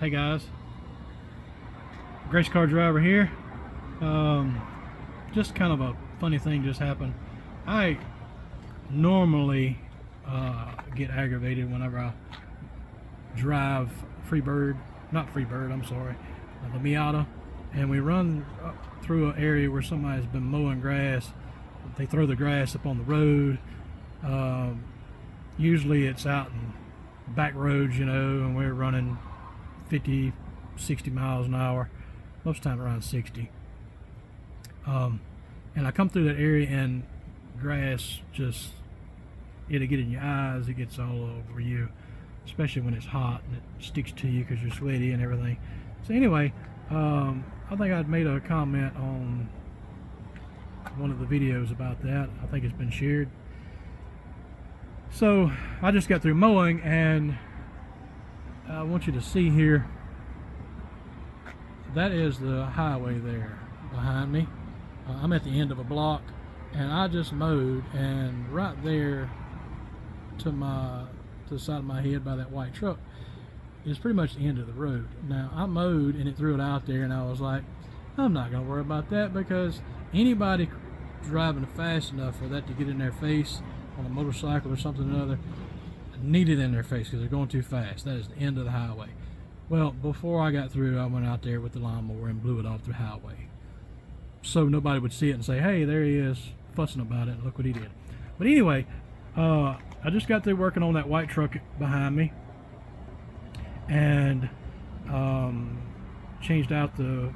Hey guys, Gracecar driver here. Just kind of a funny thing just happened. I normally get aggravated whenever I drive Freebird, not Freebird, I'm sorry, the Miata, and we run up through an area where somebody's been mowing grass. They throw the grass up on the road. Usually it's out in back roads, and we're running 50, 60 miles an hour, most of the time around 60. And I come through that area and grass just, it'll get in your eyes, it gets all over you, especially when it's hot and it sticks to you because you're sweaty and everything. So anyway, I think I'd made a comment on one of the videos about that. I think it's been shared. So I just got through mowing, and I want you to see here, that is the highway there behind me. I'm at the end of a block, and I just mowed, and right there to the side of my head by that white truck is pretty much the end of the road. Now I mowed and it threw it out there, and I was like, I'm not gonna worry about that, because anybody driving fast enough for that to get in their face on a motorcycle or something or other need it in their face because they're going too fast. That is the end of the highway. Well, before I got through, I went out there with the lawnmower and blew it off the highway, so nobody would see it and say, hey, there he is fussing about it, look what he did. But anyway, I just got through working on that white truck behind me, and changed out the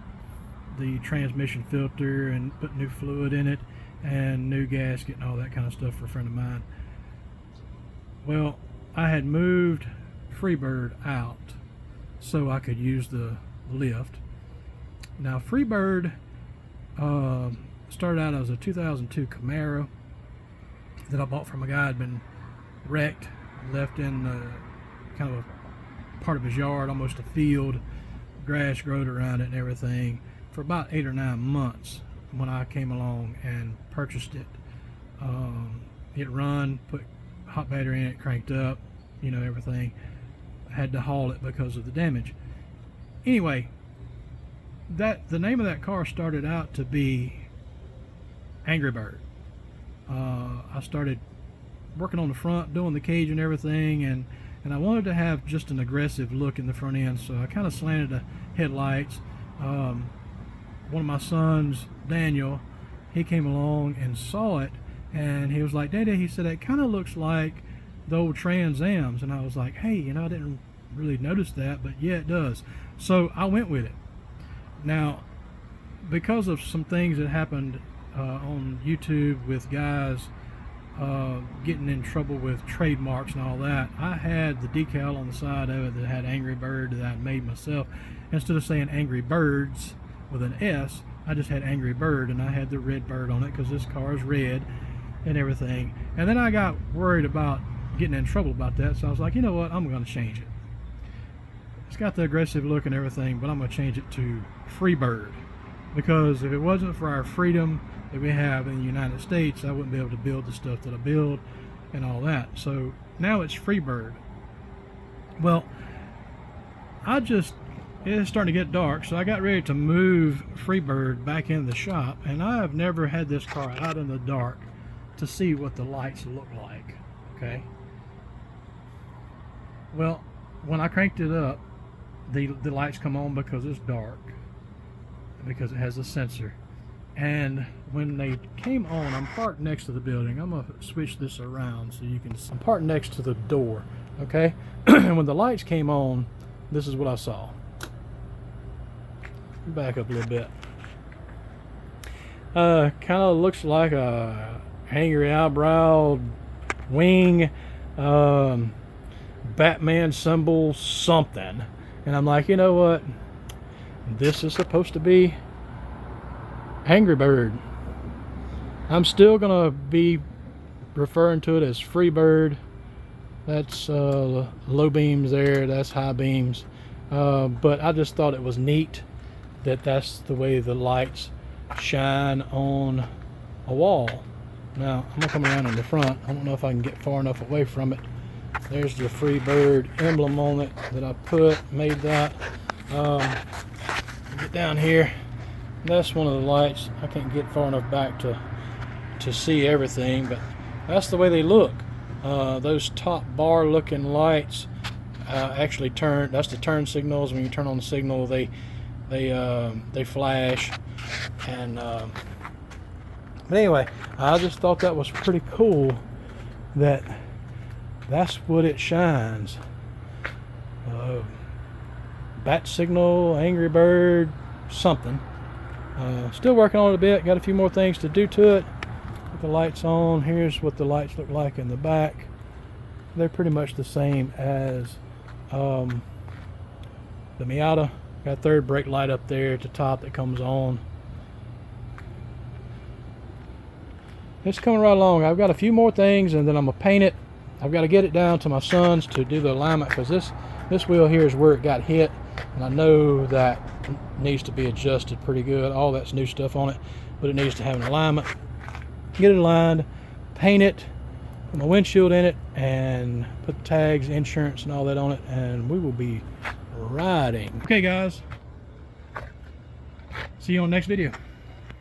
transmission filter and put new fluid in it and new gasket and all that kind of stuff for a friend of mine. Well, I had moved Freebird out so I could use the lift. Now Freebird started out as a 2002 Camaro that I bought from a guy who had been wrecked, left in kind of a part of his yard, almost a field, grass growed around it and everything, for about 8 or 9 months when I came along and purchased it. It run, put hot battery in it, cranked up, everything. I had to haul it because of the damage. Anyway, the name of that car started out to be Angry Bird. I started working on the front, doing the cage and everything, and I wanted to have just an aggressive look in the front end, so I kind of slanted the headlights. One of my sons, Daniel, he came along and saw it, and he was like, Daddy, he said, it kind of looks like the old Trans Ams. And I was like, hey, I didn't really notice that, but yeah, it does. So I went with it. Now, because of some things that happened on YouTube with guys getting in trouble with trademarks and all that, I had the decal on the side of it that had Angry Bird that I made myself. Instead of saying Angry Birds with an S, I just had Angry Bird, and I had the red bird on it because this car is red and everything. And then I got worried about getting in trouble about that, so I was like, you know what, I'm going to change it. It's got the aggressive look and everything, but I'm going to change it to Freebird, because if it wasn't for our freedom that we have in the United States, I wouldn't be able to build the stuff that I build and all that. So now it's Freebird. Well, it's starting to get dark, so I got ready to move Freebird back in the shop, and I have never had this car out in the dark to see what the lights look like. Okay. Well, when I cranked it up, the lights come on because it's dark, because it has a sensor. And when they came on, I'm parked next to the building. I'm gonna switch this around so you can see. I'm parked next to the door, okay? And when the lights came on, this is what I saw. Back up a little bit. Kind of looks like a angry eyebrow wing, Batman symbol, something. And I'm like, you know what? This is supposed to be Angry Bird. I'm still gonna be referring to it as Freebird. That's low beams there, that's high beams. But I just thought it was neat that that's the way the lights shine on a wall. Now I'm gonna come around in the front. I don't know if I can get far enough away from it There's the freebird emblem on it that I made that. Get down here. That's one of the lights. I can't get far enough back to see everything, but that's the way they look. Those top bar looking lights actually turn. That's the turn signals. When you turn on the signal, they flash. And but anyway, I just thought that was pretty cool. That's what it shines. Bat signal, Angry Bird, something. Still working on it a bit. Got a few more things to do to it. Put the lights on. Here's what the lights look like in the back. They're pretty much the same as the Miata. Got a third brake light up there at the top that comes on. It's coming right along. I've got a few more things, and then I'm gonna paint it. I've got to get it down to my sons to do the alignment, because this wheel here is where it got hit, and I know that needs to be adjusted pretty good. All that's new stuff on it, but it needs to have an alignment. Get it aligned, paint it, put my windshield in it, and put the tags, insurance, and all that on it, and we will be riding. Okay guys, see you on the next video.